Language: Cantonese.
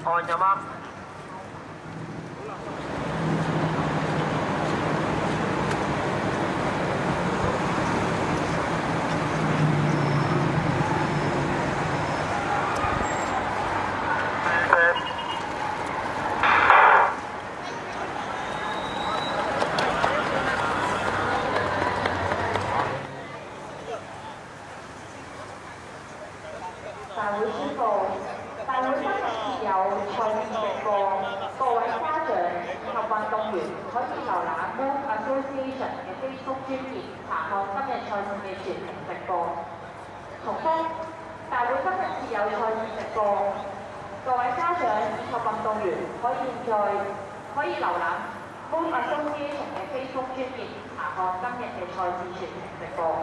按咗嗎？大會宣布，大會今日設有賽事直播，各位家長以及運動員可以瀏覽 Move Association 嘅 Facebook 專頁查看今日賽事嘅全程直播。重複，大會今日設有賽事直播，各位家長以及運動員可以瀏覽 Move Association 嘅 Facebook 專頁查看今日嘅賽事全程直播。